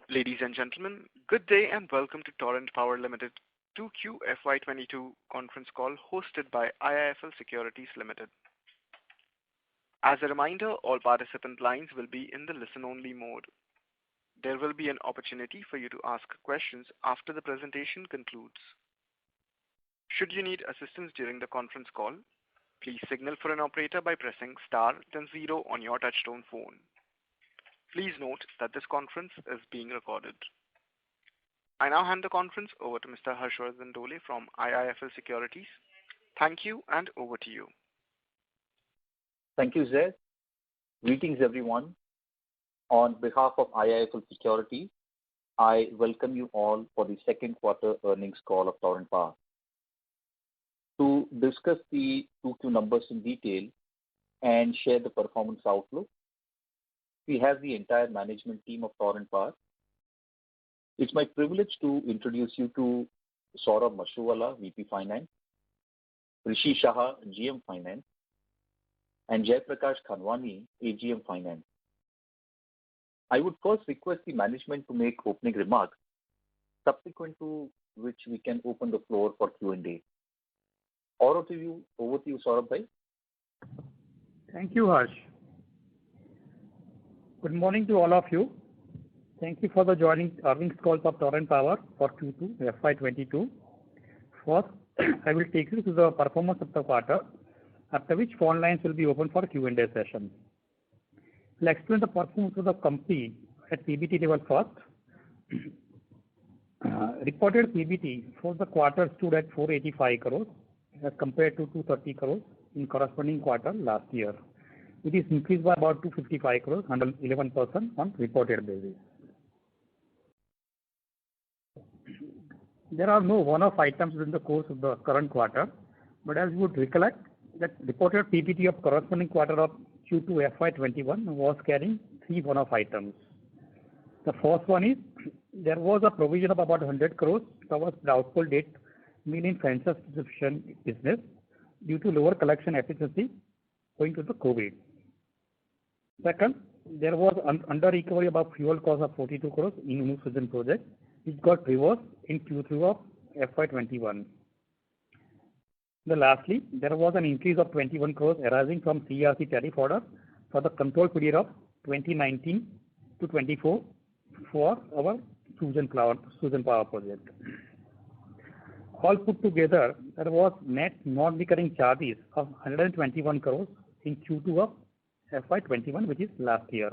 Ladies and gentlemen, good day and welcome to Torrent Power Limited 2Q FY22 conference call hosted by IIFL Securities Limited. As a reminder, all participant lines will be in the listen-only mode. There will be an opportunity for you to ask questions after the presentation concludes. Should you need assistance during the conference call, please signal for an operator by pressing star then 0 on your touchtone phone. Please note that this conference is being recorded. I now hand the conference over to Mr. Harshvardhan Dole from IIFL Securities. Thank you, and over to you. Thank you, Zed. Greetings, everyone. On behalf of IIFL Securities, I welcome you all for the second quarter earnings call of Torrent Power. To discuss the 2Q numbers in detail and share the performance outlook, we have the entire management team of Torrent Power. It's my privilege to introduce you to Saurabh Mashruwala, VP Finance, Rishi Shah, GM Finance, and Jaiprakash Khanwani, AGM Finance. I would first request the management to make opening remarks, subsequent to which we can open the floor for Q&A. Over to you, Saurabh bhai. Thank you, Harsh. Good morning to all of you. Thank you for the joining earnings call of Torrent Power for Q2 FY22. First, I will take you to the performance of the quarter, after which phone lines will be open for Q&A session. I'll explain the performance of the company at PBT level first. Reported PBT for the quarter stood at 485 crores as compared to 230 crores in corresponding quarter last year. It is increased by about 255 crores, 111% on reported basis. There are no one-off items in the course of the current quarter, but as you would recollect, that reported PBT of corresponding quarter of Q2 FY21 was carrying 3 one-off items. The first one is there was a provision of about 100 crores towards doubtful debt, meaning franchise distribution business, due to lower collection efficiency owing to the COVID. Second, there was under recovery about fuel cost of 42 crores in Unus Fusion project, which got reversed in Q3 of FY21. Lastly, there was an increase of 21 crores arising from CERC tariff order for the control period of 2019 to 24 for our Fusion Power project. All put together, there was net non-recurring charges of 121 crores in Q2 of FY21, which is last year.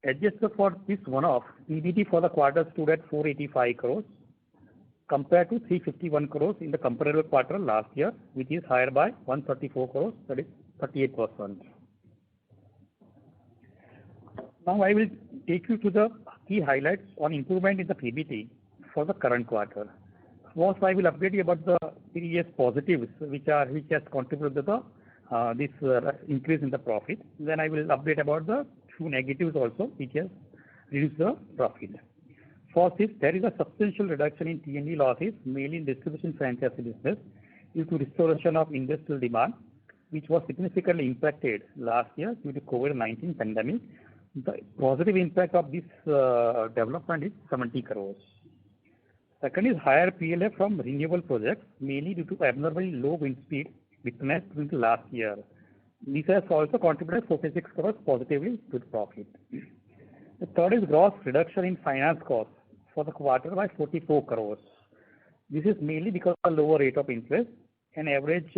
Adjusted for this one-off, PBT for the quarter stood at 485 crores compared to 351 crores in the comparable quarter last year, which is higher by 134 crores, that is 38%. Now I will take you to the key highlights on improvement in the PBT for the current quarter. First, I will update you about the previous positives which has contributed to this increase in the profit. Then I will update about the 2 negatives also which has reduced the profit. First is there is a substantial reduction in T&D losses, mainly in distribution franchise business, due to restoration of industrial demand, which was significantly impacted last year due to COVID-19 pandemic. The positive impact of this development is 70 crores. Second is higher PLF from renewable projects, mainly due to abnormally low wind speed witnessed during the last year. This has also contributed 46 crores positively to the profit. The third is gross reduction in finance costs for the quarter by 44 crores. This is mainly because of the lower rate of interest and average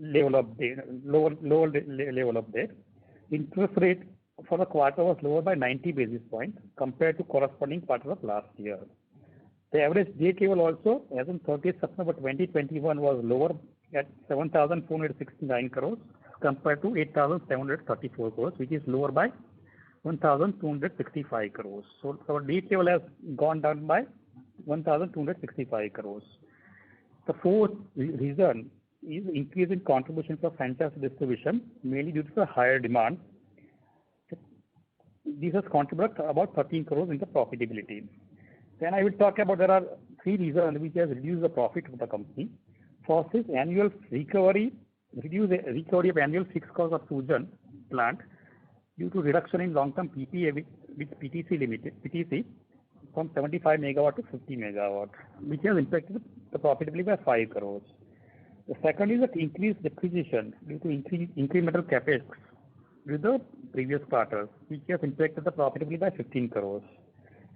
level of debt. Interest rate for the quarter was lower by 90 basis points compared to corresponding quarter of last year. The average debt level also, as on 30th September 2021, was lower at 7,469 crores compared to 8,734 crores, which is lower by 1,265 crores. So our debt level has gone down by 1,265 crores. The fourth reason is increase in contribution for franchise distribution, mainly due to the higher demand. This has contributed about 13 crores in the profitability. Then I will talk about there are 3 reasons which has reduced the profit of the company. First is annual recovery, reduce the recovery of annual fixed cost of Fusion plant due to reduction in long-term PPA with PTC from 75 megawatt to 50 megawatt, which has impacted the profitability by 5 crores. The second is that increased depreciation due to incremental capex with the previous quarter, which has impacted the profitability by 15 crores.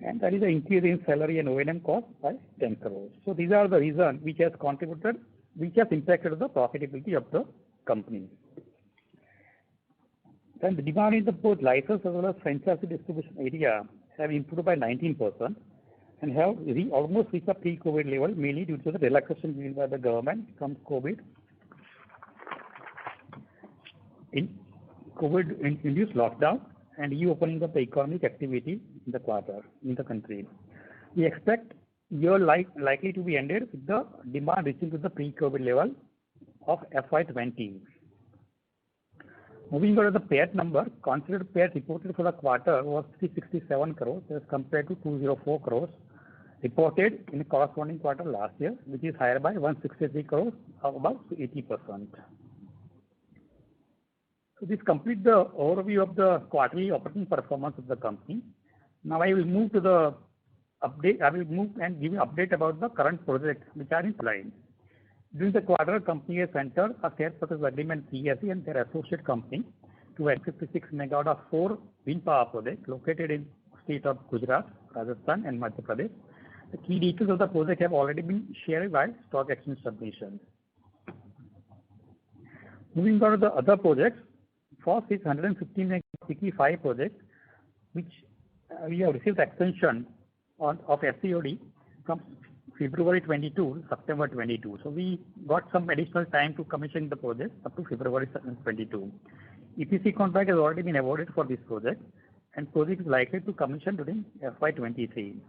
And there is an increase in salary and O&M cost by 10 crores. So these are the reasons which has impacted the profitability of the company. Then the demand in the both license as well as franchise distribution area have improved by 19% and have almost reached the pre-COVID level, mainly due to the relaxation given by the government from COVID induced lockdown and reopening of the economic activity in the quarter in the country. We expect year likely to be ended with the demand reaching to the pre-COVID level of FY20. Moving on to the PAT number, considered PAT reported for the quarter was 367 crores as compared to 204 crores reported in the corresponding quarter last year, which is higher by 163 crores, of about 80%. So this completes the overview of the quarterly operating performance of the company. Now I will move to the update. I will move and give you an update about the current projects which are in line. During the quarter, company has entered a share purchase agreement PSE and their associate company to 56 megawatt of 4 wind power projects located in state of Gujarat, Rajasthan and Madhya Pradesh. The key details of the project have already been shared by stock exchange submissions. Moving on to the other projects, first is 115 megawatt CT5 project, which we have received extension of SCOD from February 22 to September 22. So we got some additional time to commission the project up to February 22. EPC contract has already been awarded for this project and project is likely to commission during FY23.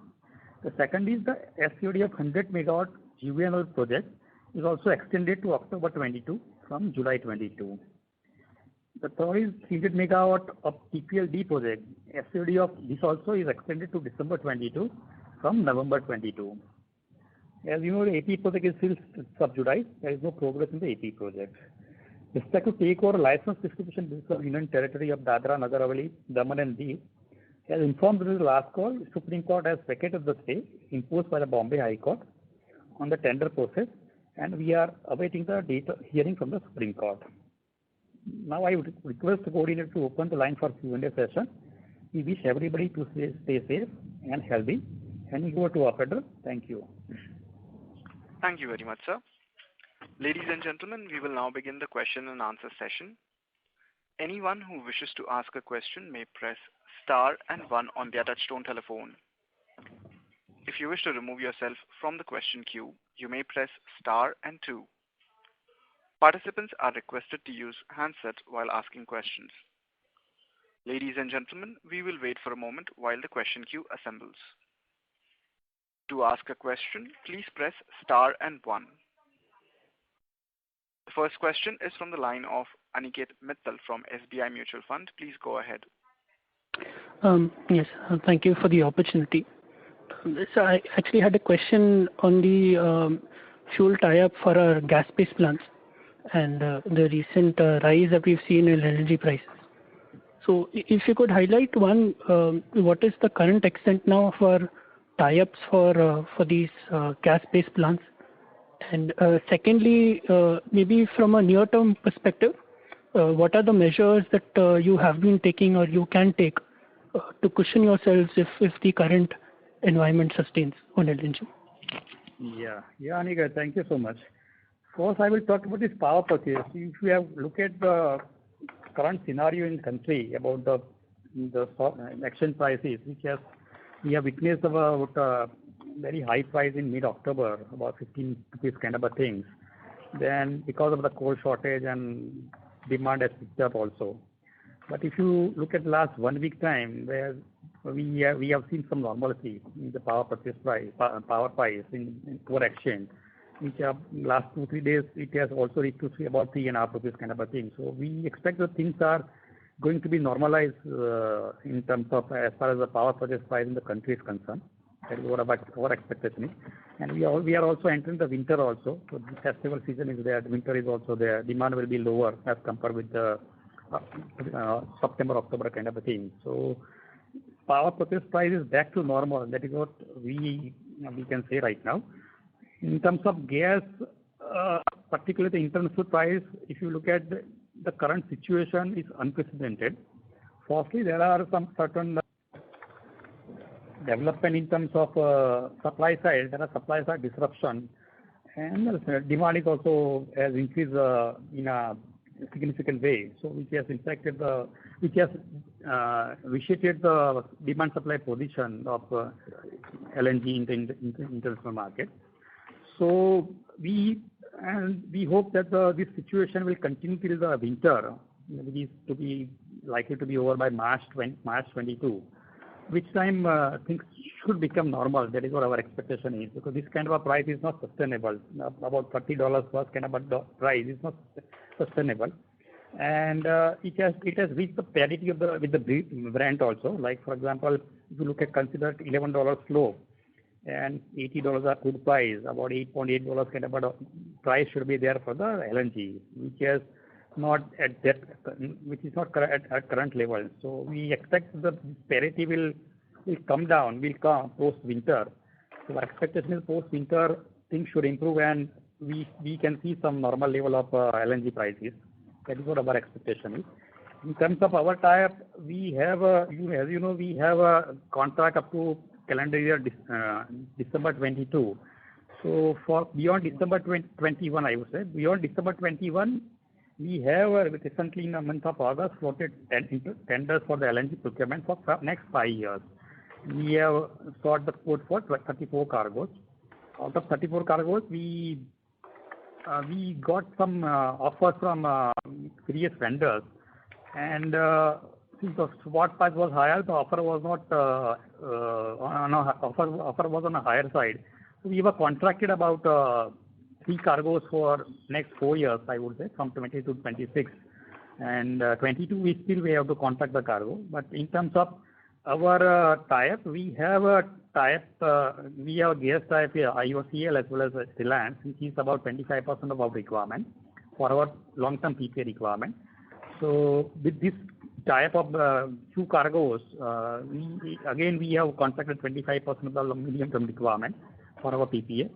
The second is the SCOD of 100 megawatt GUVNL project is also extended to October 22 from July 22. The third is 300 megawatt of TPLD project. SCOD of this also is extended to December 22 from November 22. As you know, the AP project is still sub-judice. There is no progress in the AP project. With respect to take over license distribution business of Union Territory of Dadra, Nagar Haveli, Daman and Diu, as informed during the last call, Supreme Court has vacated the stay imposed by the Bombay High Court on the tender process, and we are awaiting the hearing from the Supreme Court. Now I would request the coordinator to open the line for Q&A session. We wish everybody to stay safe and healthy. Handing over to operator. Thank you. Thank you very much, sir. Ladies and gentlemen, we will now begin the question and answer session. Anyone who wishes to ask a question may press star and 1 on their touchtone telephone. If you wish to remove yourself from the question queue, you may press star and 2. Participants are requested to use handset while asking questions. Ladies and gentlemen, we will wait for a moment while the question queue assembles. To ask a question, please press star and 1. The first question is from the line of Aniket Mittal from SBI Mutual Fund. Please go ahead. Yes, thank you for the opportunity. So I actually had a question on the fuel tie-up for our gas-based plants and the recent rise that we've seen in energy prices. So if you could highlight one, what is the current extent now for tie-ups for these gas-based plants? And secondly, maybe from a near-term perspective, what are the measures that you have been taking or you can take to cushion yourselves if the current environment sustains on LNG? Yeah, Aniket, thank you so much. First, I will talk about this power purchase. If you have looked at the current scenario in the country about the election prices, we have witnessed about very high price in mid-October, about 15 rupees kind of a things. Then because of the coal shortage and demand has picked up also. But if you look at the last 1 week time, where we have seen some normalcy in the power purchase price, power price in core exchange, which have last 2-3 days it has also reached to about 3.5 rupees kind of a thing. So we expect that things are going to be normalized in terms of as far as the power purchase price in the country is concerned. That is what our expectation is. And we are also entering the winter also. So the festival season is there. The winter is also there. Demand will be lower as compared with the September, October kind of a thing. So power purchase price is back to normal. That is what we can say right now. In terms of gas, particularly the international price, if you look at the current situation is unprecedented. Firstly, there are some certain development in terms of supply side. There are supply side disruption, and demand is also has increased in a significant way. So which has reshaped the demand supply position of LNG in the international market. So we hope that this situation will continue till the winter, which is to be likely to be over by March 22, which time things should become normal. That is what our expectation is, because this kind of a price is not sustainable. About $30 plus kind of a price is not sustainable, and it has reached the parity of with the Brent also. Like for example, if you look at consider $11 slope and $80 are crude price, about $8.8 kind of a price should be there for the LNG, which is not at current level. So we expect the parity will come down, will come post winter. So our expectation is post winter things should improve and we can see some normal level of LNG prices. That is what our expectation is. In terms of our tie-up, we have as you know, we have a contract up to calendar year December 22. So for beyond December 21, I would say, beyond December 21, we have recently in the month of August floated tenders for the LNG procurement for next 5 years. We have sought the quote for 34 cargoes. Out of 34 cargoes, we got some offers from various vendors, and since the spot price was higher, the offer was not offer was on a higher side. So we were contracted about 3 cargoes for next 4 years, I would say, from 22 to 26, and 22 we have to contract the cargo. But in terms of our tie-up, we have a tie-up, we have a gas tie-up here, IOCL as well as Reliance, which is about 25% of our requirement for our long-term PPA requirement. So with this tie-up of 2 cargoes, we have contracted 25% of the medium-term requirement for our PPA.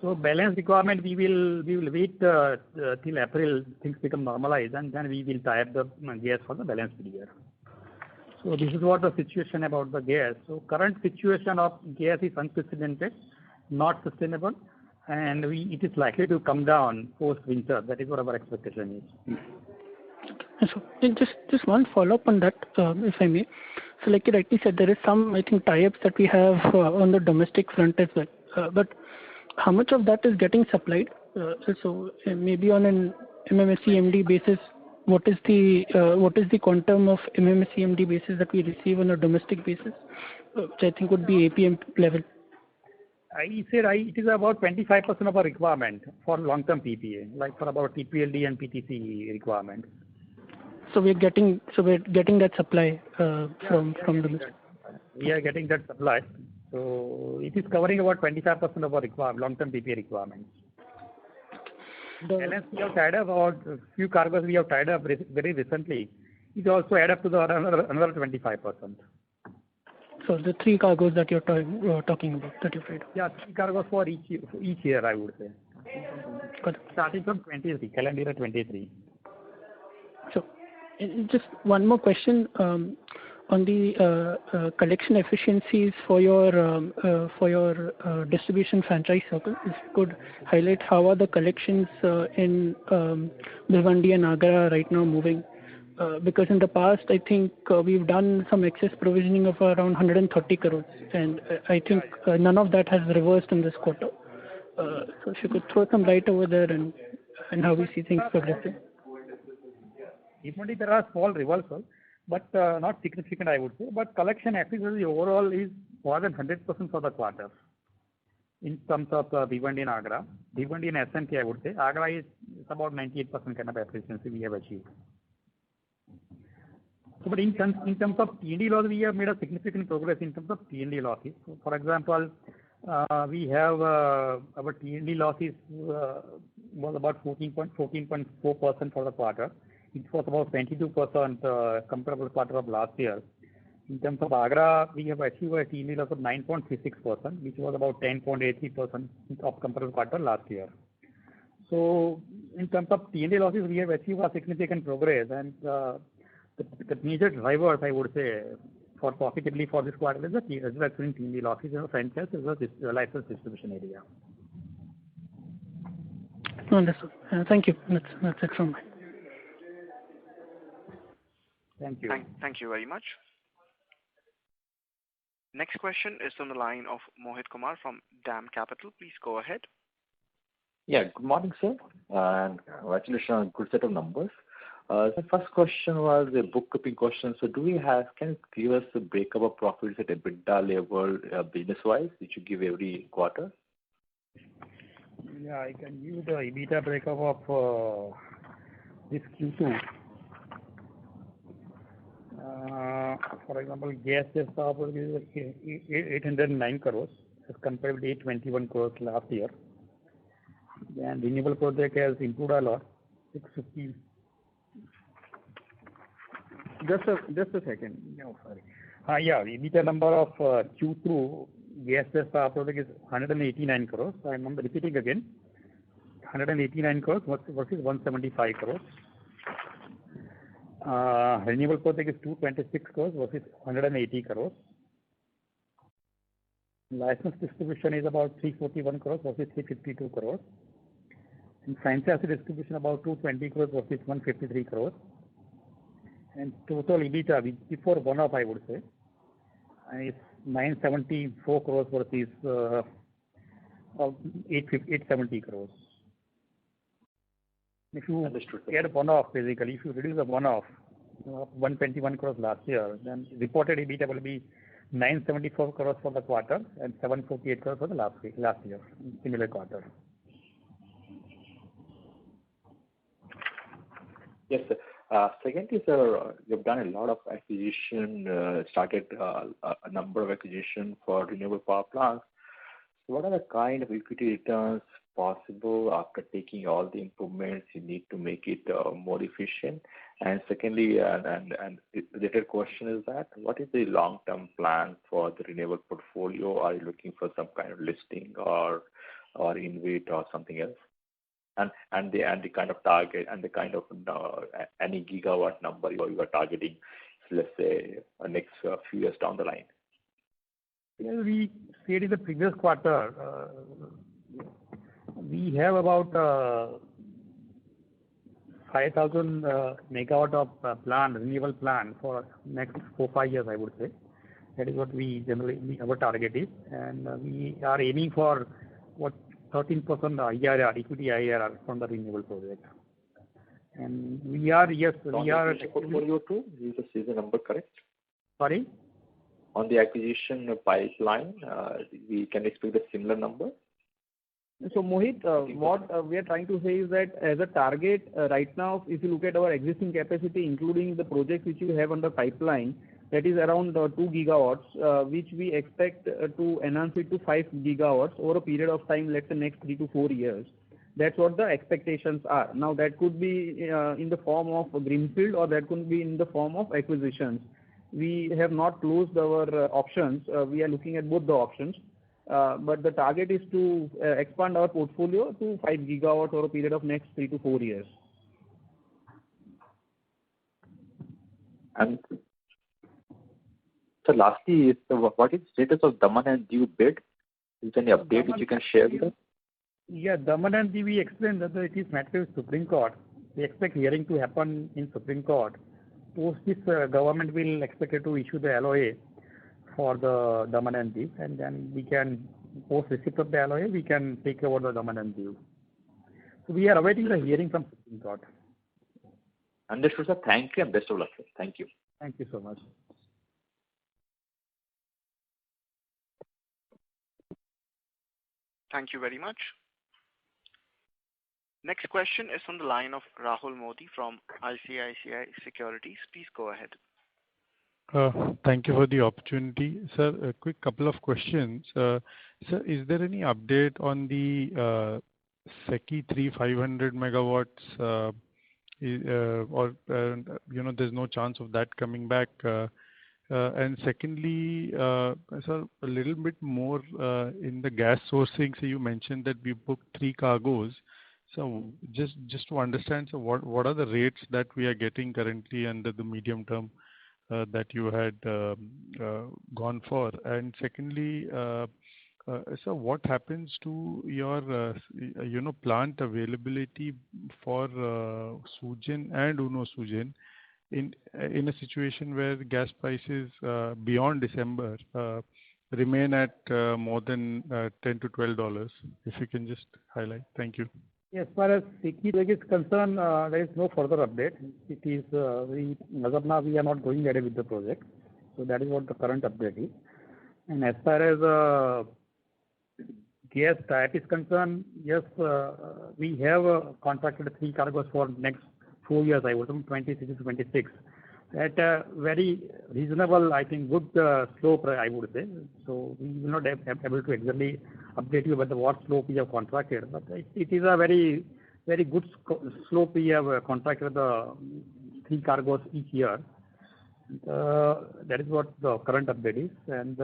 So balance requirement we will wait till April things become normalized, and then we will tie up the gas for the balance period. So this is what the situation about the gas. So current situation of gas is unprecedented, not sustainable, and it is likely to come down post winter. That is what our expectation is. So just one follow-up on that, if I may. So like you rightly said, there is some, I think, tie-ups that we have on the domestic front as well. But how much of that is getting supplied? So maybe on an MMSCMD basis, what is the quantum of MMSCMD basis that we receive on a domestic basis, which I think would be APM level? I said it is about 25% of our requirement for long-term PPA, like for about TPLD and PTC requirement. So we're getting that supply from domestic. We are getting that supply. So it is covering about 25% of our long-term PPA requirements. LNG we have tied up about a few cargoes we have tied up very recently. It also add up to the another 25%. So the 3 cargoes that you're talking about, that you've tied up. Yeah, 3 cargoes for each year, I would say. Got it. Starting from 23, calendar year 23. So just one more question on the collection efficiencies for your distribution franchise circle. If you could highlight how are the collections in Bhiwandi and Agra right now moving? Because in the past, I think we've done some excess provisioning of around 130 crores, and I think none of that has reversed in this quarter. So if you could throw some light over there and how we see things progressing. Even there are small reversals, but not significant, I would say. But collection efficiency overall is more than 100% for the quarter in terms of Bhiwandi and Agra. Bhiwandi and SMT, I would say. Agra is about 98% kind of efficiency we have achieved. So, but in terms of T&D loss, we have made a significant progress in terms of T&D losses. So, for example, we have our T&D losses was about 14.4% for the quarter. it was about 22% comparable quarter of last year. In terms of Agra, we have achieved a TND loss of 9.36%, which was about 10.83% of comparable quarter last year. So in terms of TND losses, we have achieved a significant progress, and the major drivers, I would say, for profitability for this quarter is the reduction in TND losses in the franchise as well as the license distribution area. Understood. Thank you. That's it from me. Thank you. Thank you very much. Next question is on the line of Mohit Kumar from DAM Capital. Please go ahead. Yeah, good morning, sir, and congratulations on a good set of numbers. The first question was a bookkeeping question. So can you give us a breakup of profits at EBITDA level business-wise, which you give every quarter? Yeah, I can give you the EBITDA breakup of this Q2. For example, gas sales power is 809 crores as compared with 821 crores last year. Then renewable project has improved a lot, 650. Just a second. No, sorry. Yeah, EBITDA number of Q2 gas sales power project is 189 crores. I'm repeating again. 189 crores versus 175 crores. Renewable project is 226 crores versus 180 crores. License distribution is about 341 crores versus 352 crores. And franchise distribution about 220 crores versus 153 crores. And total EBITDA before one-off, I would say, is 974 crores versus 870 crores. If you add one-off, basically, if you reduce the one-off, 121 crores last year, then reported EBITDA will be 974 crores for the quarter and 748 crores for the last year, similar quarter. Yes, sir. Secondly, sir, you've done a lot of acquisition, started a number of acquisition for renewable power plants. What are the kind of equity returns possible after taking all the improvements you need to make it more efficient? And secondly, and the related question is that what is the long-term plan for the renewable portfolio? Are you looking for some kind of listing or InvIT or something else? And the kind of target and the kind of any gigawatt number you are targeting, let's say next few years down the line. Yeah, we said in the previous quarter, we have about 5,000 megawatt of renewable plan for next 4-5 years, I would say. That is what we generally, our target is. And we are aiming for 13% IRR, equity IRR from the renewable project. And we are. Portfolio too? Is the number correct? Sorry? On the acquisition pipeline, we can expect a similar number? So Mohit, what we are trying to say is that as a target, right now, if you look at our existing capacity, including the projects which you have under pipeline, that is around 2 gigawatts, which we expect to enhance it to 5 gigawatts over a period of time, let's say next 3 to 4 years. That's what the expectations are. Now, that could be in the form of greenfield, or that could be in the form of acquisitions. We have not closed our options. We are looking at both the options. But the target is to expand our portfolio to 5 gigawatts over a period of next 3 to 4 years. And so lastly, what is the status of Daman and Diu bid? Is there any update which you can share with us? Yeah, Daman and Diu, we explained that it is matter with Supreme Court. We expect hearing to happen in Supreme Court. Post this, government will expect to issue the LOA for the Daman and Diu, and then we can, post receipt of the LOA, we can take over the Daman and Diu. So we are awaiting the hearing from Supreme Court. Understood, sir. Thank you and best of luck, sir. Thank you. Thank you so much. Thank you very much. Next question is on the line of Rahul Modi from ICICI Securities. Please go ahead. Thank you for the opportunity. Sir, a quick couple of questions. Sir, is there any update on the SECI 500 megawatts there's no chance of that coming back? And secondly, sir, a little bit more in the gas sourcing. So you mentioned that we booked 3 cargoes. So just to understand, so what are the rates that we are getting currently under the medium term that you had gone for? And secondly, so what happens to your plant availability for Sugen and Uno Sugen in a situation where gas prices beyond December remain at more than $10 to $12? If you can just highlight. Thank you. As far as SECI is concerned, there is no further update. It is as of now we are not going ahead with the project. So that is what the current update is. And as far as gas type is concerned, yes, we have contracted 3 cargoes for next 4 years, I would say, 26 to 26. At a very reasonable, I think, good slope, I would say. So we will not be able to exactly update you about what slope we have contracted, but it is a very, very good slope we have contracted the 3 cargoes each year. That is what the current update is. And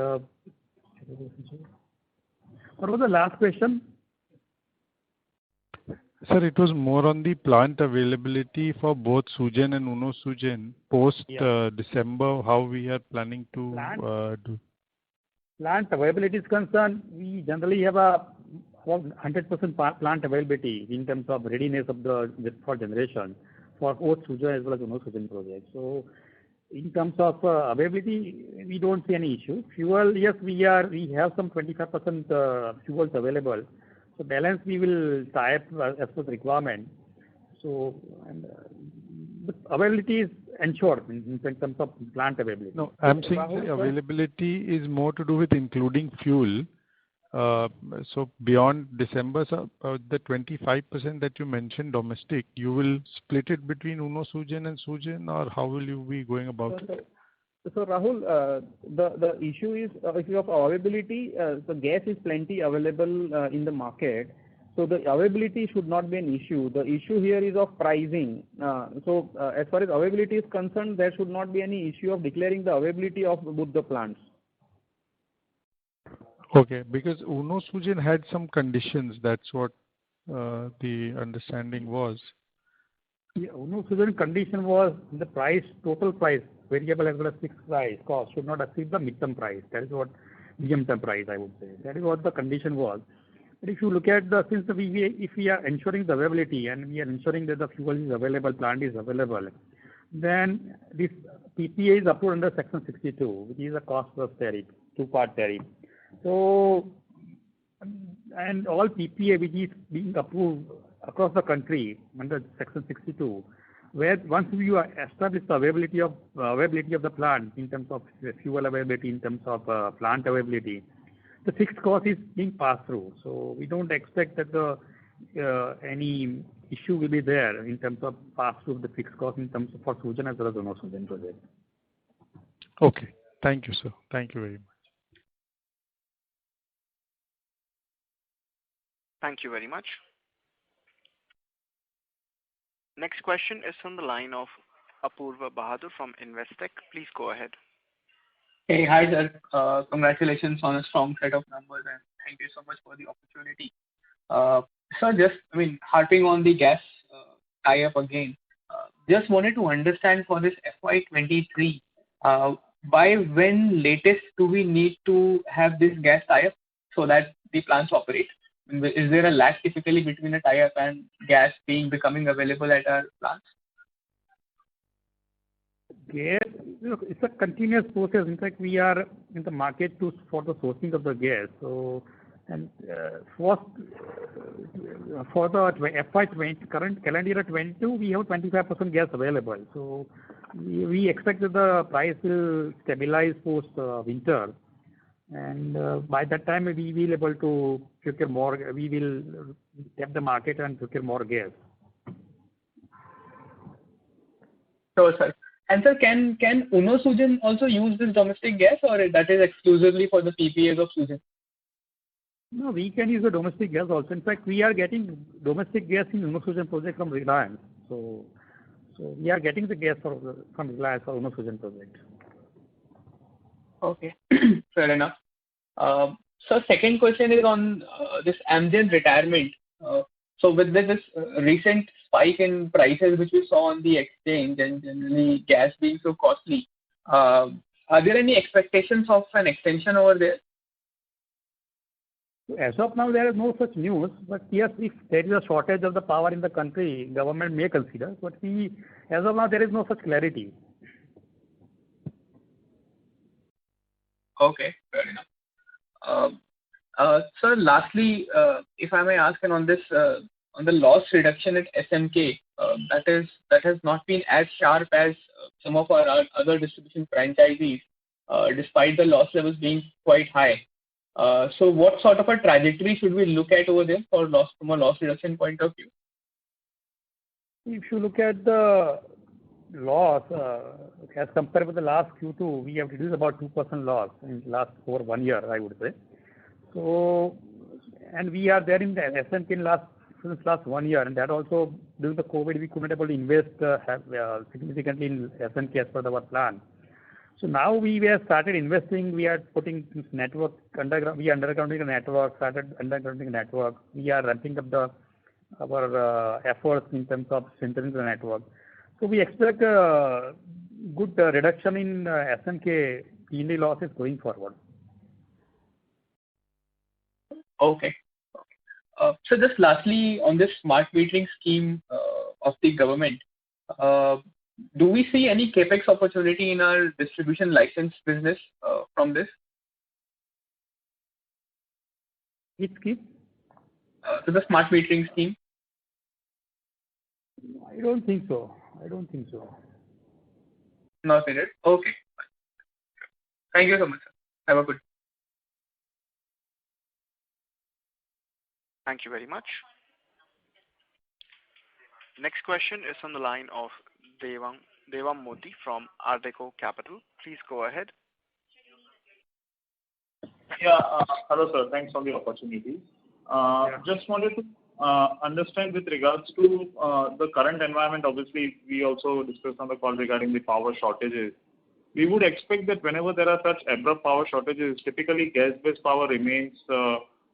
what was the last question? Sir, it was more on the plant availability for both Sugen and Uno Sugen post December, how we are planning to do. Plant availability is concerned, we generally have a 100% plant availability in terms of readiness of for generation for both Sugen as well as Uno Sugen projects. So in terms of availability, we don't see any issue. Fuel, yes, we have some 25% fuels available. So balance we will tie up as per the requirement. So the availability is ensured in terms of plant availability. No, I'm saying the availability is more to do with including fuel. So beyond December, sir, the 25% that you mentioned domestic, you will split it between Uno Sugen and Sugen, or how will you be going about it? So Rahul, the issue is issue of availability. The gas is plenty available in the market, so the availability should not be an issue. The issue here is of pricing. So as far as availability is concerned, there should not be any issue of declaring the availability of both the plants. Okay, because Uno Sugen had some conditions. That's what the understanding was. Yeah, Uno Sugen condition was the price, total price, variable as well as fixed price, cost should not exceed the midterm price. That is what medium-term price, I would say. That is what the condition was. But if you look at if we are ensuring the availability and we are ensuring that the fuel is available, plant is available, then this PPA is approved under Section 62, which is a cost-plus tariff, 2-part tariff. So, and all PPA which is being approved across the country under Section 62, where once you establish the availability of the plant in terms of fuel availability, in terms of plant availability, the fixed cost is being passed through. So we don't expect that any issue will be there in terms of pass through of the fixed cost in terms of for Sugen as well as Uno Sugen project. Okay, thank you, sir. Thank you very much. Thank you very much. Next question is from the line of Apurva Bahadur from Investec. Please go ahead. Hey, hi sir. Congratulations on a strong set of numbers and thank you so much for the opportunity. Sir, just harping on the gas tie-up again. Just wanted to understand for this FY23, by when latest do we need to have this gas tie-up so that the plants operate? Is there a lag typically between a tie-up and gas becoming available at our plants? Gas, it's a continuous process. In fact, we are in the market for the sourcing of the gas. So, and for the FY20 current calendar year 22, we have 25% gas available. So we expect that the price will stabilize post winter. And by that time, we will able to procure more. We will tap the market and procure more gas. So, sir. And sir, can Uno Sugen also use this domestic gas, or that is exclusively for the PPAs of Sugen? No, we can use the domestic gas also. In fact, we are getting domestic gas in Uno Sugen project from Reliance. So So we are getting the gas from Reliance for Uno Fusion project. Okay, fair enough. So second question is on this Amgen retirement. So with this recent spike in prices which we saw on the exchange and generally gas being so costly, are there any expectations of an extension over there? As of now, there is no such news. But yes, if there is a shortage of the power in the country, government may consider. But as of now, there is no such clarity. Okay, fair enough. Sir, lastly, if I may ask, and on this, on the loss reduction at SMK, that has not been as sharp as some of our other distribution franchisees, despite the loss levels being quite high. So what sort of a trajectory should we look at over there for loss from a loss reduction point of view? If you look at the loss as compared with the last Q2, we have reduced about 2% loss in the last 1 year, I would say. So, and we are there in the SMK since last 1 year, and that also during the COVID we couldn't able to invest significantly in SMK as per our plan. So now we have started investing. We are putting this network underground. We are undergrounding the network. Started undergrounding the network. We are ramping up our efforts in terms of strengthening the network. So we expect a good reduction in SMK P&L losses going forward. Okay. So just lastly, on this smart metering scheme of the government, do we see any capex opportunity in our distribution license business from this? Which scheme? So the smart metering scheme? I don't think so. Not needed. Okay. Thank you so much, sir. Have a good day. Thank you very much. Next question is on the line of Devam Modi from Ardeko Capital. Please go ahead. Yeah. Hello, sir. Thanks for the opportunity. Just wanted to understand with regards to the current environment. Obviously, we also discussed on the call regarding the power shortages. We would expect that whenever there are such abrupt power shortages, typically gas-based power remains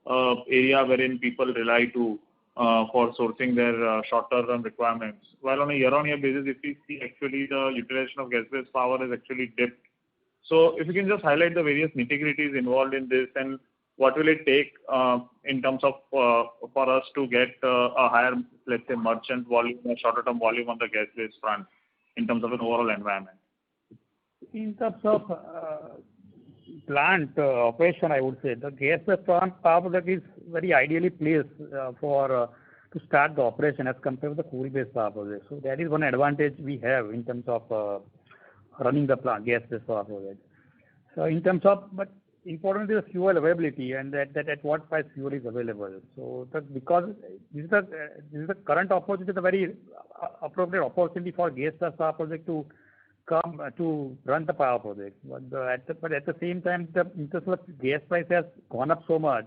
area wherein people rely to for sourcing their shorter-term requirements. While on a year-on-year basis, if we see actually the utilization of gas-based power has actually dipped. So if you can just highlight the various nitty-gritties involved in this and what will it take in terms of for us to get a higher, let's say, merchant volume or shorter-term volume on the gas-based front in terms of an overall environment? In terms of plant operation, I would say the gas-based power project is very ideally placed to start the operation as compared to the coal-based power project. So that is one advantage we have in terms of running the plant gas-based power project. So in terms of, but important is the fuel availability and that at what price fuel is available. So that because this is the current opportunity, the very appropriate opportunity for gas-based power project to come to run the power project. But at the same time, the interest of gas price has gone up so much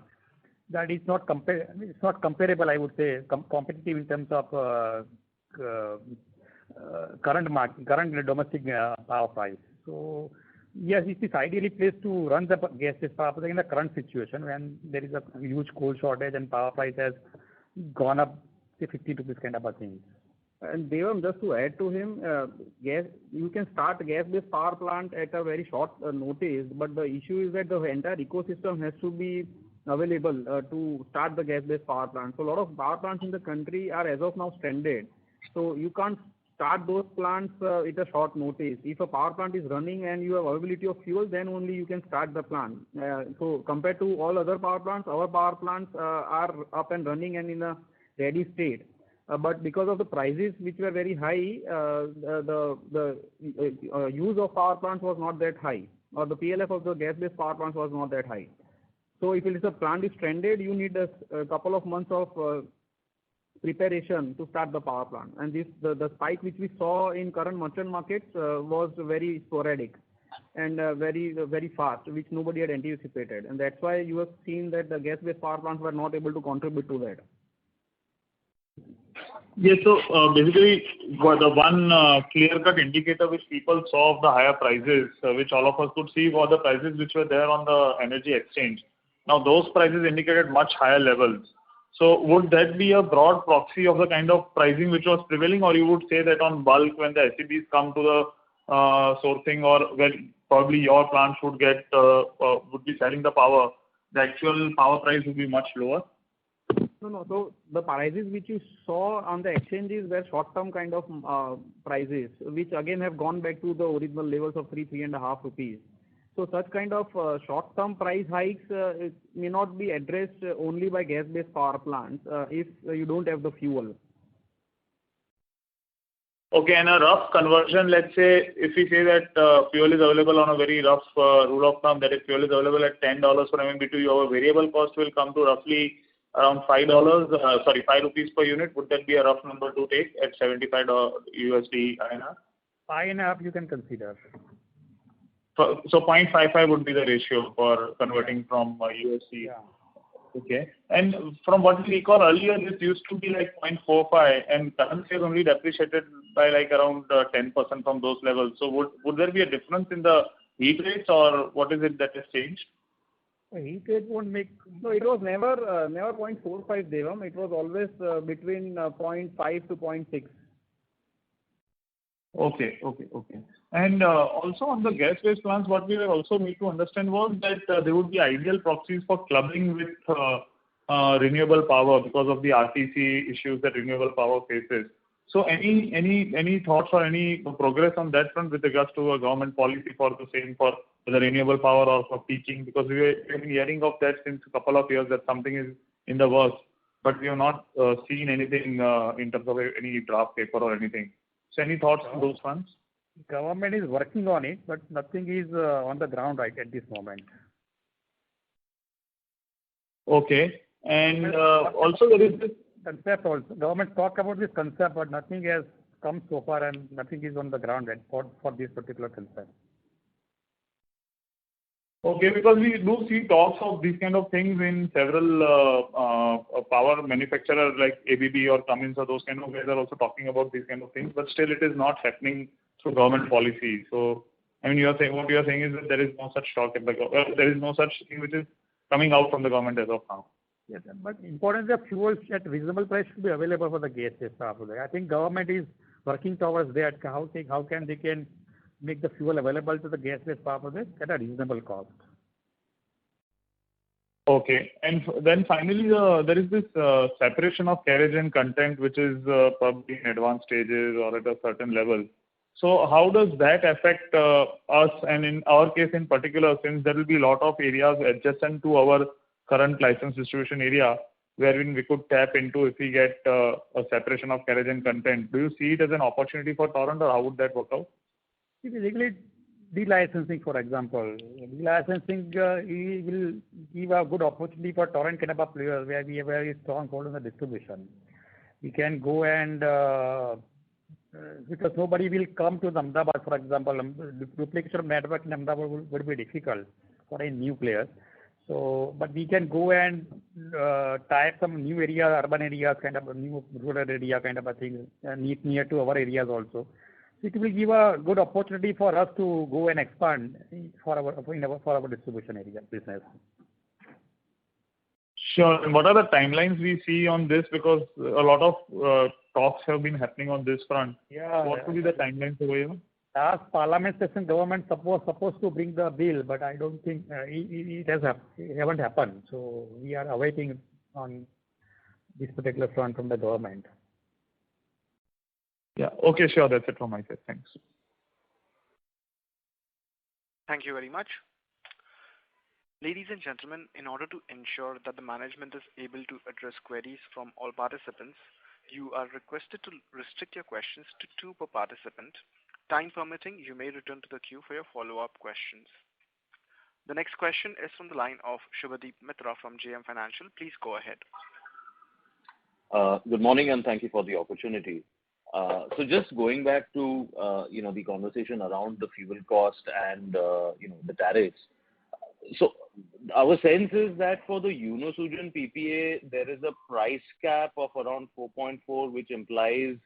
that it's not comparable, I would say, competitive in terms of current domestic power price. So yes, it is ideally placed to run the gas-based power project in the current situation when there is a huge coal shortage and power price has gone up, say 50 rupees kind of a thing. And Devam, just to add to him, you can start gas-based power plant at a very short notice, but the issue is that the entire ecosystem has to be available to start the gas-based power plant. So a lot of power plants in the country are as of now stranded. So you can't start those plants at a short notice. If a power plant is running and you have availability of fuel, then only you can start the plant. So compared to all other power plants, our power plants are up and running and in a ready state. But because of the prices which were very high, the use of power plants was not that high, or the PLF of the gas-based power plants was not that high. So if it is a plant is stranded, you need a couple of months of preparation to start the power plant. And the spike which we saw in current merchant markets was very sporadic and very fast, which nobody had anticipated. And that's why you have seen that the gas-based power plants were not able to contribute to that. Yes. So basically, the one clear-cut indicator which people saw of the higher prices, which all of us could see, were the prices which were there on the energy exchange. Now, those prices indicated much higher levels. So would that be a broad proxy of the kind of pricing which was prevailing, or you would say that on bulk, when the SEBs come to the sourcing, or when probably your plants would be selling the power, the actual power price would be much lower? No. So the prices which you saw on the exchanges were short-term kind of prices, which again have gone back to the original levels of 3.5 rupees. So such kind of short-term price hikes it may not be addressed only by gas-based power plants if you don't have the fuel. Okay, and a rough conversion, let's say, if we say that fuel is available on a very rough rule of thumb, that if fuel is available at $10 per MMBTU, your variable cost will come to roughly around ₹5 per unit. Would that be a rough number to take at 75 USD INR? 5.5 you can consider. So 0.55 would be the ratio for converting from USD. Yeah. Okay. And from what we recall earlier, this used to be like 0.45, and currency has only depreciated by like around 10% from those levels. So would there be a difference in the heat rates, or what is it that has changed? Heat rate won't make. No, it was never 0.45 Devam. It was always between 0.5 to 0.6. Okay. And also on the gas-based plants, what we were also made to understand was that there would be ideal proxies for clubbing with renewable power because of the RTC issues that renewable power faces. So any thoughts or any progress on that front with regards to a government policy for the same, for the renewable power or for peaking? Because we have been hearing of that since a couple of years that something is in the works, but we have not seen anything in terms of any draft paper or anything. So any thoughts on those fronts? Government is working on it, but nothing is on the ground right at this moment. Okay. And also there is this concept also. Government talk about this concept, but nothing has come so far and nothing is on the ground yet for this particular concept. Okay, because we do see talks of these kind of things in several power manufacturers like ABB or Cummins or those kind of guys are also talking about these kind of things, but still it is not happening through government policy. So, I mean, what you are saying is that there is no such talk at there is no such thing which is coming out from the government as of now. Yes, but important that fuels at reasonable price should be available for the gas-based power. I think government is working towards that. How can they make the fuel available to the gas-based power project at a reasonable cost. Okay. And then finally, there is this separation of carriage and content, which is probably in advanced stages or at a certain level. So how does that affect us, and in our case in particular, since there will be a lot of areas adjacent to our current license distribution area, wherein we could tap into if we get a separation of carriage and content. Do you see it as an opportunity for Torrent, or how would that work out? Basically, delicensing, for example. Delicensing will give a good opportunity for Torrent kind of a players where we have a very strong hold on the distribution. We can go and, because nobody will come to Ahmedabad, for example, duplication of network in Ahmedabad would be difficult for a new player. So, but we can go and tie some new area, urban areas, kind of a new rural area kind of a thing, near to our areas also. It will give a good opportunity for us to go and expand for our distribution area business. Sure. And what are the timelines we see on this? Because a lot of talks have been happening on this front. Yeah. What will be the timelines over here? Last Parliament session, government supposed to bring the bill, but I don't think it haven't happened. So we are awaiting on this particular front from the government. Yeah. Okay, sure. That's it from my side. Thanks. Thank you very much. Ladies and gentlemen, in order to ensure that the management is able to address queries from all participants, you are requested to restrict your questions to 2 per participant. Time permitting, you may return to the queue for your follow-up questions. The next question is from the line of Shubhadeep Mitra from JM Financial. Please go ahead. Good morning, and thank you for the opportunity. So just going back to the conversation around the fuel cost and the tariffs. So our sense is that for the UNOSUGEN PPA, there is a price cap of around 4.4, which implies,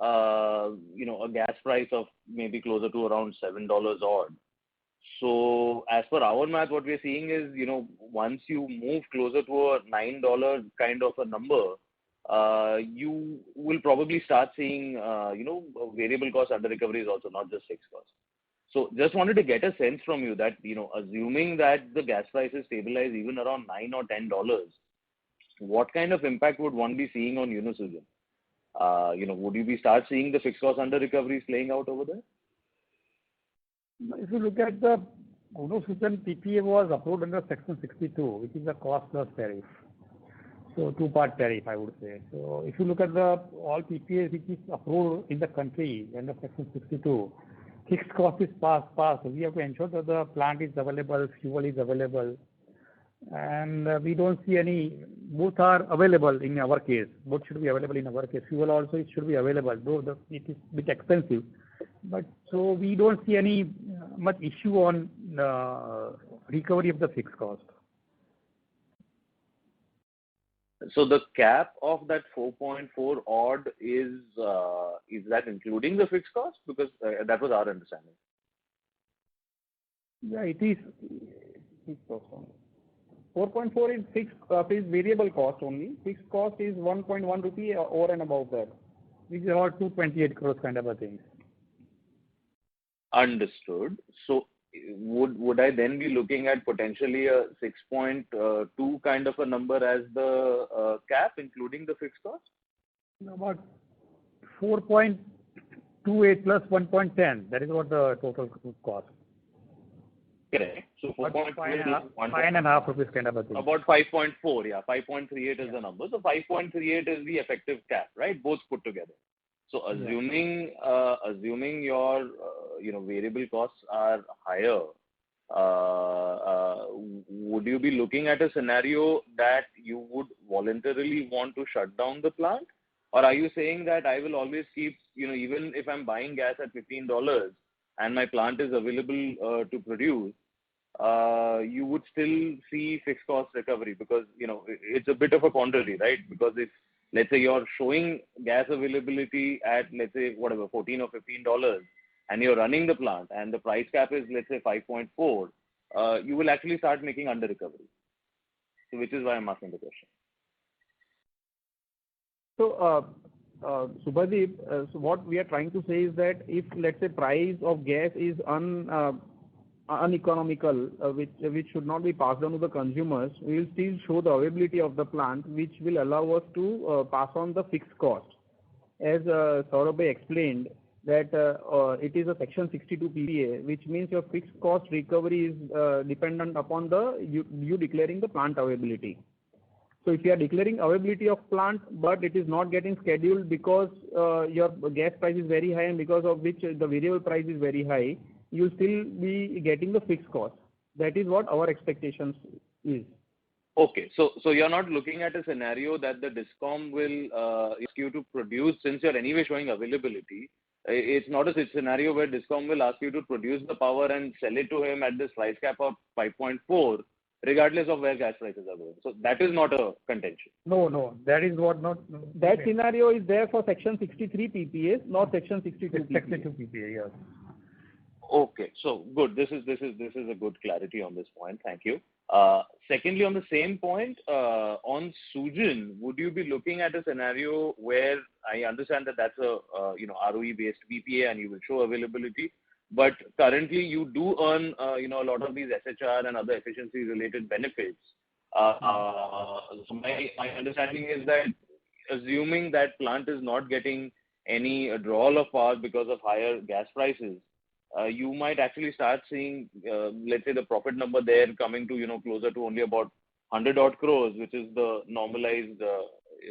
a gas price of maybe closer to around $7 odd. So as per our math, what we're seeing is, once you move closer to a $9 kind of a number, you will probably start seeing, variable cost under recoveries also, not just fixed costs. So just wanted to get a sense from you that, assuming that the gas prices stabilize even around $9 or $10, what kind of impact would one be seeing on UNOSUGEN? Would you start seeing the fixed cost under recoveries playing out over there? If you look at the UNOSUGEN PPA was approved under Section 62, which is a cost plus tariff. So two-part tariff, I would say. So if you look at the all PPAs which is approved in the country under Section 62, fixed cost is passed. So we have to ensure that the plant is available, fuel is available, and we don't see any. Both are available in our case. Both should be available in our case. Fuel also it should be available, though it is a bit expensive. But so we don't see any much issue on recovery of the fixed cost. So the cap of that 4.4 odd is that including the fixed cost? Because that was our understanding. Yeah, it is. 4.4 is fixed is variable cost only. Fixed cost is 1.1 rupee over and above that. Which is about 228 crores kind of a thing. Understood. So would I then be looking at potentially a 6.2 kind of a number as the cap, including the fixed cost? About 4.28 plus 1.10. That is what the total cost. Correct. So 4.4 is 5.5 rupees kind of a thing. About 5.4, yeah. 5.38 is the number. So 5.38 is the effective cap, right? Both put together. So assuming your variable costs are higher, would you be looking at a scenario that you would voluntarily want to shut down the plant? Or are you saying that I will always keep, even if I'm buying gas at $15 and my plant is available to produce, you would still see fixed cost recovery? Because, it's a bit of a quandary, right? Because if, let's say, you're showing gas availability at, let's say, whatever, $14 or $15, and you're running the plant, and the price cap is, let's say, 5.4, you will actually start making under recovery. So, which is why I'm asking the question. So, Subhadeep, so what we are trying to say is that if, let's say, price of gas is uneconomical, which should not be passed on to the consumers, we will still show the availability of the plant, which will allow us to pass on the fixed cost. As Saurabh explained, that it is a Section 62 PPA, which means your fixed cost recovery is dependent upon you declaring the plant availability. So if you are declaring availability of plant, but it is not getting scheduled because your gas price is very high and because of which the variable price is very high, you will still be getting the fixed cost. That is what our expectations is. Okay, so you're not looking at a scenario that the DISCOM will ask you to produce, since you're anyway showing availability. It's not a scenario where DISCOM will ask you to produce the power and sell it to him at this price cap of 5.4, regardless of where gas prices are going. So that is not a contention. No, that is what not. That scenario is there for Section 63 PPAs, not Section 62 PPA. 62 PPA, yes. Okay, so good. This is a good clarity on this point. Thank you. Secondly, on the same point, on SUGEN, would you be looking at a scenario where I understand that that's a ROE-based PPA and you will show availability, but currently you do earn a lot of these SHR and other efficiency-related benefits. So my understanding is that assuming that plant is not getting any withdrawal of power because of higher gas prices, you might actually start seeing, let's say, the profit number there coming to, closer to only about 100 odd crores, which is the normalized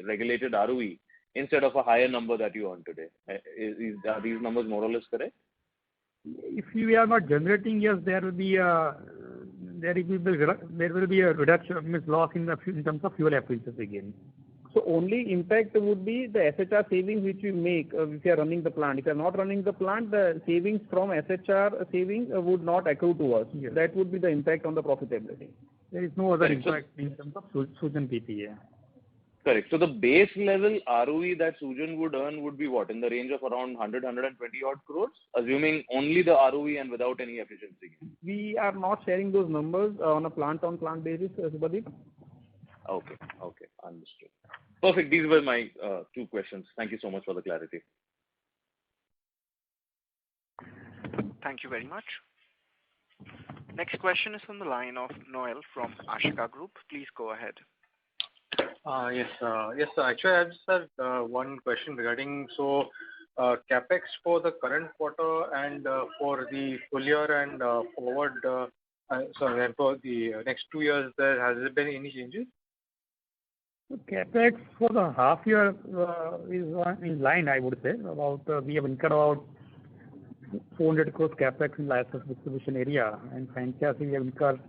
regulated ROE, instead of a higher number that you earn today. Are these numbers more or less correct? If we are not generating, yes, there will be a reduction, means loss in terms of fuel efficiency again. So only impact would be the SHR savings which we make if you are running the plant. If you are not running the plant, the savings from SHR savings would not accrue to us. Yes. That would be the impact on the profitability. There is no other Correct. impact in terms of Sugen PPA. Correct. So the base level ROE that Sugen would earn would be what? In the range of around 120 odd crores, assuming only the ROE and without any efficiency gain. We are not sharing those numbers on a plant-on-plant basis, Subhadeep. Okay. Okay. Understood. Perfect. These were my two questions. Thank you so much for the clarity. Thank you very much. Next question is from the line of Noel from Ashika Group. Please go ahead. Yes, sir. Actually, I just had one question regarding CapEx for the current quarter and for the full year and forward. And for the next 2 years, has there been any changes? CapEx for the half year is in line, I would say. We have incurred about 400 crores CapEx in license distribution area, and franchise we have spent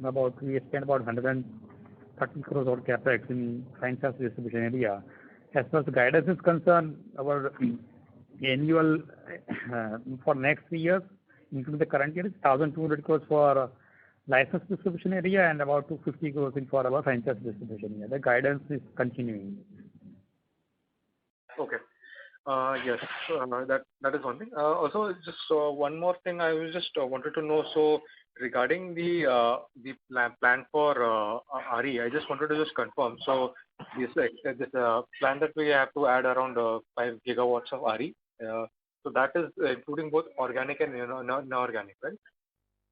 about 130 crores on CapEx in franchise distribution area. As far as the guidance is concerned, our annual for next 3 years, including the current year, is 1,200 crores for license distribution area and about 250 crores in for our franchise distribution area. The guidance is continuing. Okay. Yes, that is one thing. Also, just one more thing I was just wanted to know. So regarding the plan for RE, I just wanted to just confirm. So this plan that we have to add around 5 gigawatts of RE. So that is including both organic and inorganic, right?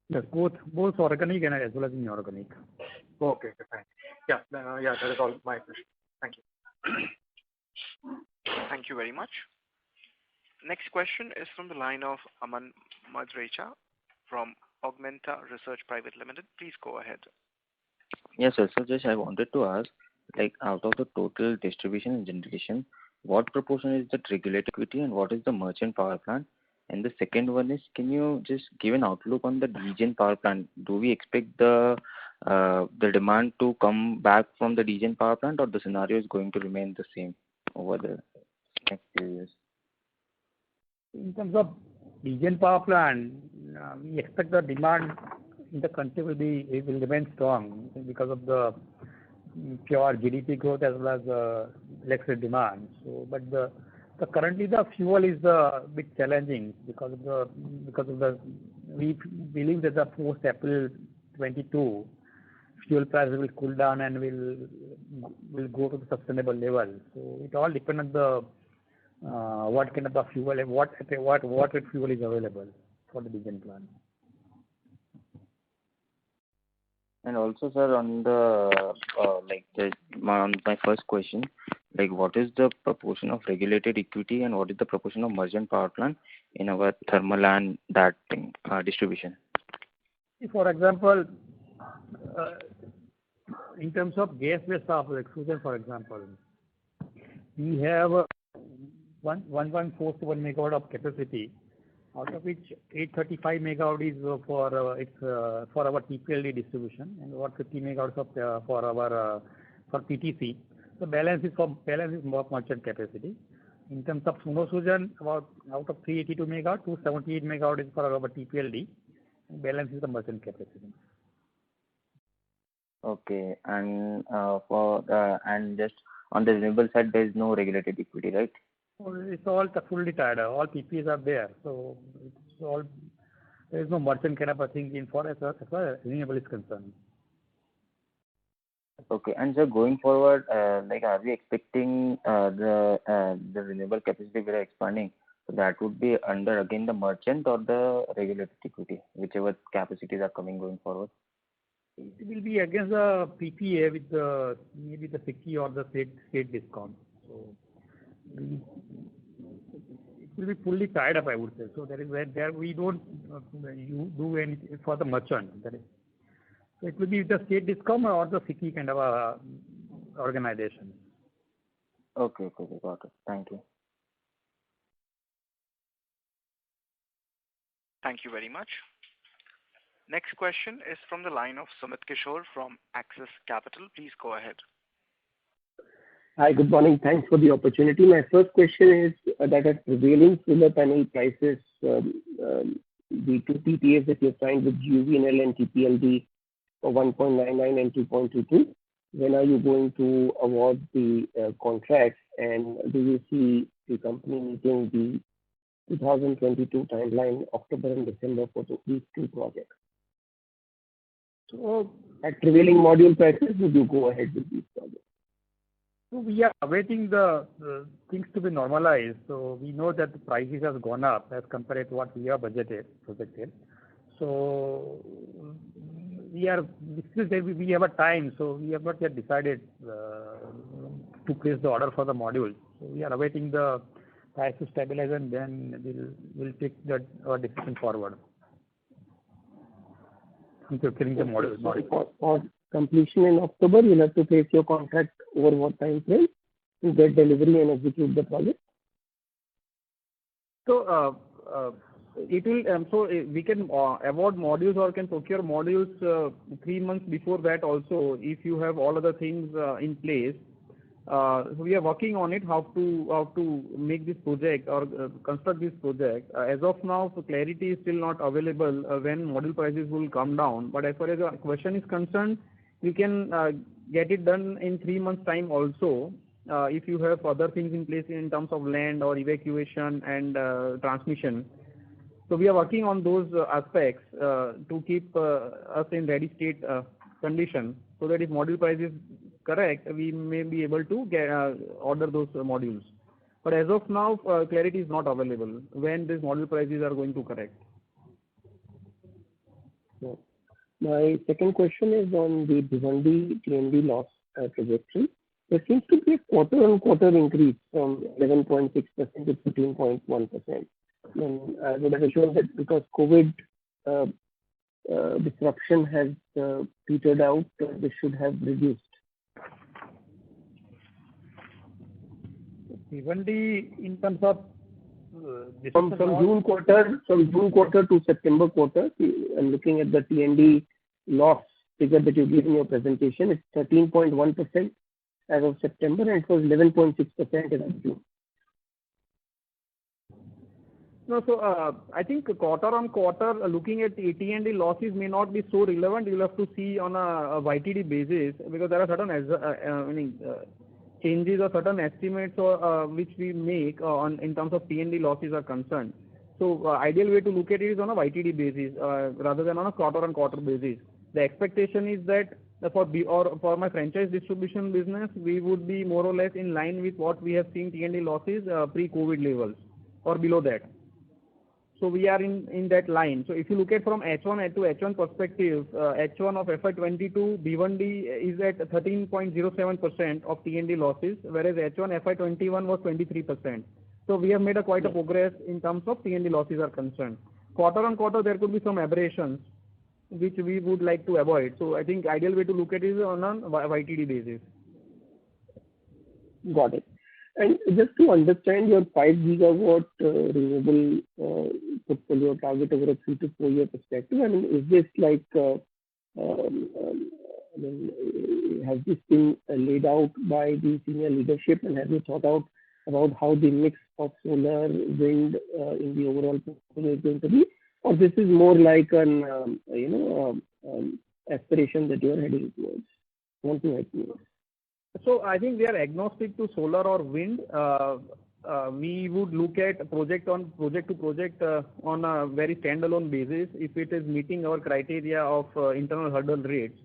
Yes, both organic and as well as inorganic. Okay, fine. Yeah, that is all my question. Thank you. Thank you very much. Next question is from the line of Aman Madrecha from Augmenta Research Private Limited. Please go ahead. Yes, sir. So just I wanted to ask, like out of the total distribution and generation, what proportion is the regulated equity and what is the merchant power plant? And the second one is, can you just give an outlook on the DGEN power plant? Do we expect the demand to come back from the DGEN power plant, or the scenario is going to remain the same over the next few years? In terms of DGEN power plant, we expect the demand in the country will remain strong because of the pure GDP growth as well as electricity demand. So, but currently the fuel is a bit challenging because of the we believe that the post April 22 fuel prices will cool down and will go to the sustainable level. So it all depends on the what kind of the fuel and what fuel is available for the DGEN plant. And also, sir, on my first question, like what is the proportion of regulated equity and what is the proportion of merchant power plant in our thermal and that thing, distribution? For example, in terms of gas-based power exclusion, for example, we have 1.41 megawatt of capacity, out of which 835 megawatt is for our TPLD distribution and about 50 megawatts for PTC. The balance is more merchant capacity. In terms of Sugen, about out of 382 megawatt, 278 megawatt is for our TPLD, and balance is the merchant capacity. Okay, and and just on the renewable side, there is no regulated equity, right? It's all fully tied. All PPAs are there, so it's all, there is no merchant kind of a thing in for as far as renewable is concerned. Okay, and so going forward, like are we expecting the renewable capacity we are expanding? So that would be under again the merchant or the regulated equity, whichever capacities are coming going forward. It will be against the PPA with the maybe the SECI or the state discount. So it will be fully tied up, I would say. So there we don't do anything for the merchant. That is, so it will be the state discount or the SECI kind of a organization. Okay, got it. Thank you. Thank you very much. Next question is from the line of Sumit Kishore from Axis Capital. Please go ahead. Hi, good morning. Thanks for the opportunity. My first question is that at prevailing solar panel prices, the two PPAs that you signed with GUVNL and TPLD for 1.99 and 2.22, when are you going to award the contracts, and do you see the company meeting the 2022 timeline, October and December, for these two projects? So at prevailing module prices, would you go ahead with these projects? So we are awaiting the things to be normalized. So we know that the prices have gone up as compared to what we have projected. So we have a time. So we have not yet decided to place the order for the modules. So we are awaiting the price to stabilize, and then we'll take our decision forward. Filling the module. For completion in October, you'll have to place your contract over what time frame to get delivery and execute the project? So it will. So we can award modules or can procure modules 3 months before that also, if you have all other things in place. So we are working on it, how to make this project or construct this project. As of now, so clarity is still not available when module prices will come down. But as far as the question is concerned, you can get it done in 3 months' time also, if you have other things in place in terms of land or evacuation and transmission. So we are working on those aspects to keep us in ready state condition, so that if module price is correct, we may be able to order those modules. But as of now, clarity is not available when these module prices are going to correct. So my second question is on the Bhiwandi T&D loss trajectory. There seems to be a quarter-on-quarter increase from 11.6% to 15.1%. And I would have assumed that because COVID disruption has petered out, this should have reduced. Bhiwandi, in terms of from June quarter to September quarter, I'm looking at the T&D loss figure that you gave in your presentation. It's 13.1% as of September, and it was 11.6% in June. No, so I think quarter on quarter, looking at T&D losses may not be so relevant. You'll have to see on a YTD basis, because there are certain changes or certain estimates which we make in terms of T&D losses are concerned. So ideal way to look at it is on a YTD basis rather than on a quarter on quarter basis. The expectation is that for my franchise distribution business, we would be more or less in line with what we have seen T&D losses pre-COVID levels or below that. So we are in that line. So if you look at from H1 to H1 perspective, H1 of FY22, Bhiwandi is at 13.07% of T&D losses, whereas H1 FY21 was 23%. So we have made quite a progress in terms of T&D losses are concerned. Quarter on quarter, there could be some aberrations which we would like to avoid. So I think ideal way to look at it is on a YTD basis. Got it. And just to understand your 5 gigawatt renewable portfolio target over a 3 to 4 year perspective, I mean, is this like, has this been laid out by the senior leadership, and have you thought out about how the mix of solar, wind in the overall portfolio is going to be, or this is more like an aspiration that you are heading towards? Want to help me? So I think we are agnostic to solar or wind. We would look at project to project on a very standalone basis. If it is meeting our criteria of internal hurdle rates,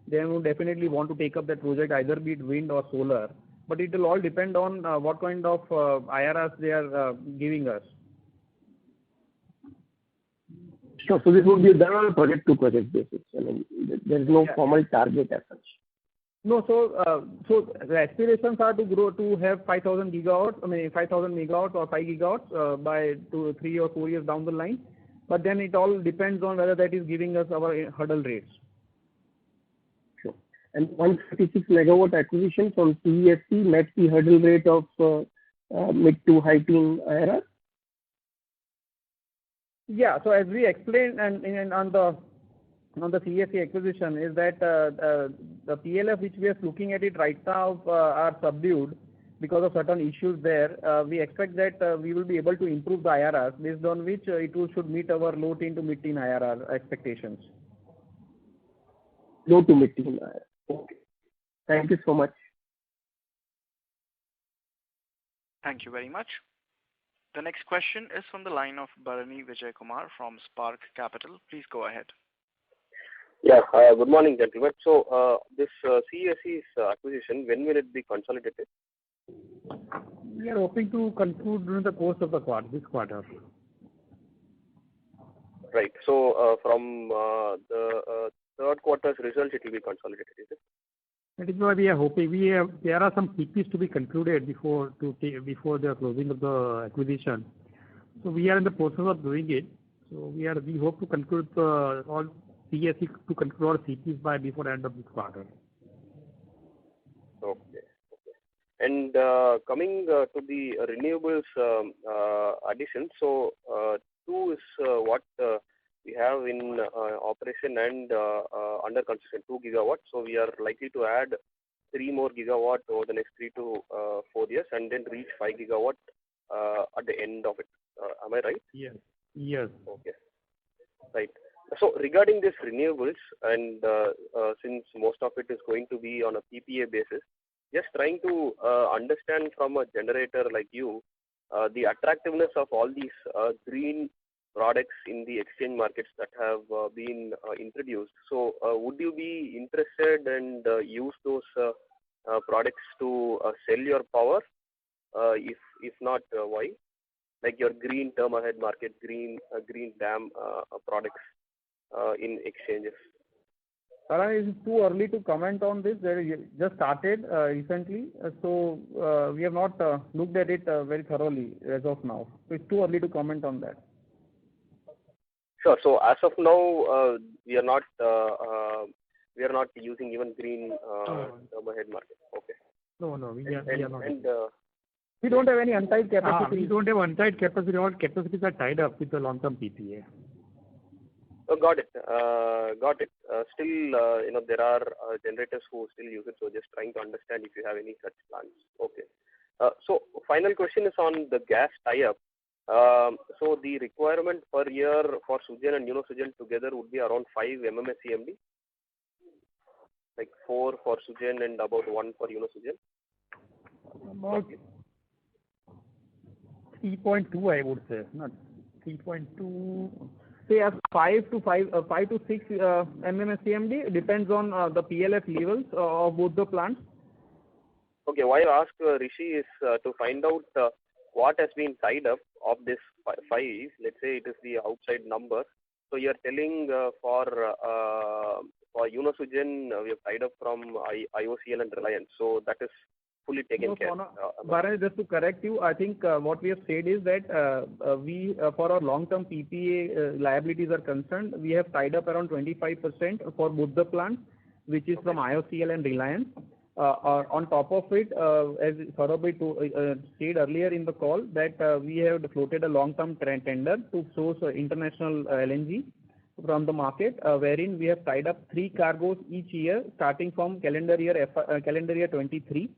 then we would definitely want to take up that project, either be it wind or solar. But it will all depend on what kind of IRRs they are giving us. Sure. So this would be done on a project to project basis. I mean, there is no formal target as such. No, so the aspirations are to grow to have 5,000 gigawatts, 5,000 megawatts or 5 gigawatts by 2, 3 or 4 years down the line. But then it all depends on whether that is giving us our hurdle rates. Sure. And 136 megawatt acquisition from CESC met the hurdle rate of mid to high teen IRR? Yeah, so as we explained and on the on the CESC acquisition is that the PLF which we are looking at it right now are subdued because of certain issues there. We expect that we will be able to improve the IRRs, based on which should meet our low teen to mid-teen IRR expectations. Low to mid-teen IRR. Okay. Thank you so much. Thank you very much. The next question is from the line of Bharani Vijay Kumar from Spark Capital. Please go ahead. Yeah. Good morning, gentlemen. So this CESC's acquisition, when will it be consolidated? We are hoping to conclude during the course of this quarter. Right. So from the third quarter's result, it will be consolidated, is it? That is why we are hoping. There are some PPs to be concluded before the closing of the acquisition. So we are in the process of doing it. So we hope to conclude all CESC to conclude all CPs before the end of this quarter. Okay. And coming to the renewables addition, so 2 is what we have in operation and under construction, 2 gigawatts. So we are likely to add 3 more gigawatt over the next 3 to 4 years, and then reach 5 gigawatt at the end of it. Am I right? Yes. Yes. Okay. Right. So regarding this renewables, and since most of it is going to be on a PPA basis, just trying to understand from a generator like you, the attractiveness of all these green products in the exchange markets that have been introduced. So would you be interested and use those products to sell your power? If not, why? Like your green term ahead market, green dam products in exchanges. It is too early to comment on this. They just started recently, so we have not looked at it very thoroughly as of now. So it's too early to comment on that. Sure. So as of now, we are not using even green term ahead market. Okay. No, we are not. And, we don't have any untied capacity. We don't have untied capacity. All capacities are tied up with the long-term PPA. Oh, got it. Still, there are generators who still use it. So just trying to understand if you have any such plans. Okay. So final question is on the gas tie-up. So the requirement per year for Sugen and UnoSugen together would be around 5 MMSCMD, like 4 for Sugen and about 1 for UnoSugen. About 3.2, I would say, not 3.2. Say as 5 to 6 MMSCMD depends on the PLF levels of both the plants. Okay, why I asked Rishi is to find out what has been tied up of this 5. Let's say it is the outside number. So you are telling for UnoSugen we have tied up from IOCL and Reliance. So that is fully taken care. Bharani, just to correct you, I think what we have said is that we for our long-term PPA liabilities are concerned, we have tied up around 25% for both the plants, which is from IOCL and Reliance. On top of it, as Saurabh said earlier in the call, that we have floated a long-term tender to source international LNG from the market, wherein we have tied up 3 cargoes each year, starting from calendar year 23,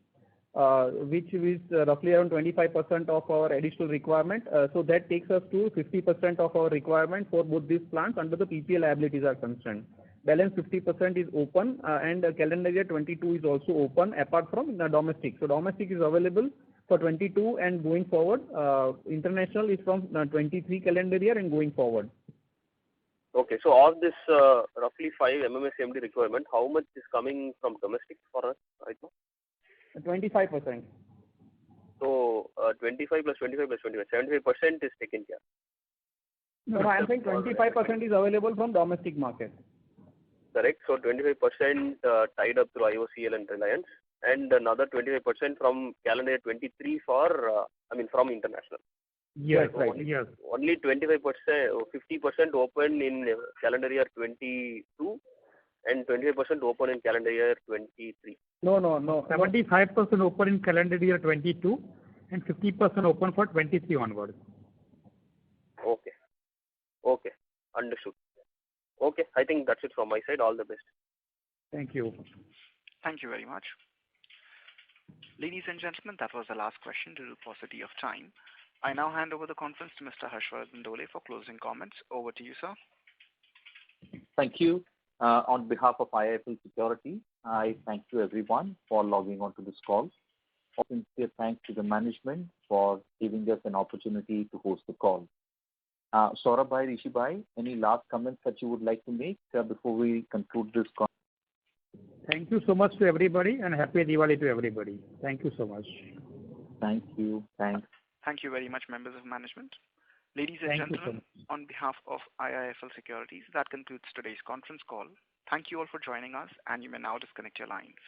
which is roughly around 25% of our additional requirement. So that takes us to 50% of our requirement for both these plants under the PPA liabilities are concerned. Balance 50% is open, and calendar year 22 is also open apart from the domestic. So domestic is available for 22 and going forward. International is from 23 calendar year and going forward. Okay, so of this roughly 5 MMSCMD requirement, how much is coming from domestic for us right now? 25%. So 25 plus 25 plus 25, 75% is taken care. No, I'm saying 25% is available from domestic market. Correct. So 25% tied up through IOCL and Reliance, and another 25% from calendar year 23 for, from international. Yes, right. Yes. Only 25%, 50% open in calendar year 22, and 25% open in calendar year 23. No. 75% open in calendar year 22, and 50% open for 23 onwards. Okay. Understood. Okay, I think that's it from my side. All the best. Thank you. Thank you very much. Ladies and gentlemen, that was the last question due to paucity of time. I now hand over the conference to Mr. Harshvardhan Dole for closing comments. Over to you, sir. Thank you. On behalf of IIFL Securities, I thank you everyone for logging on to this call. A sincere thanks to the management for giving us an opportunity to host the call. Saurabh, Rishi, any last comments that you would like to make before we conclude this call? Thank you so much to everybody and happy Diwali to everybody. Thank you so much. Thank you. Thanks. Thank you very much, members of management. Ladies and gentlemen, on behalf of IIFL Securities, that concludes today's conference call. Thank you all for joining us, and you may now disconnect your lines.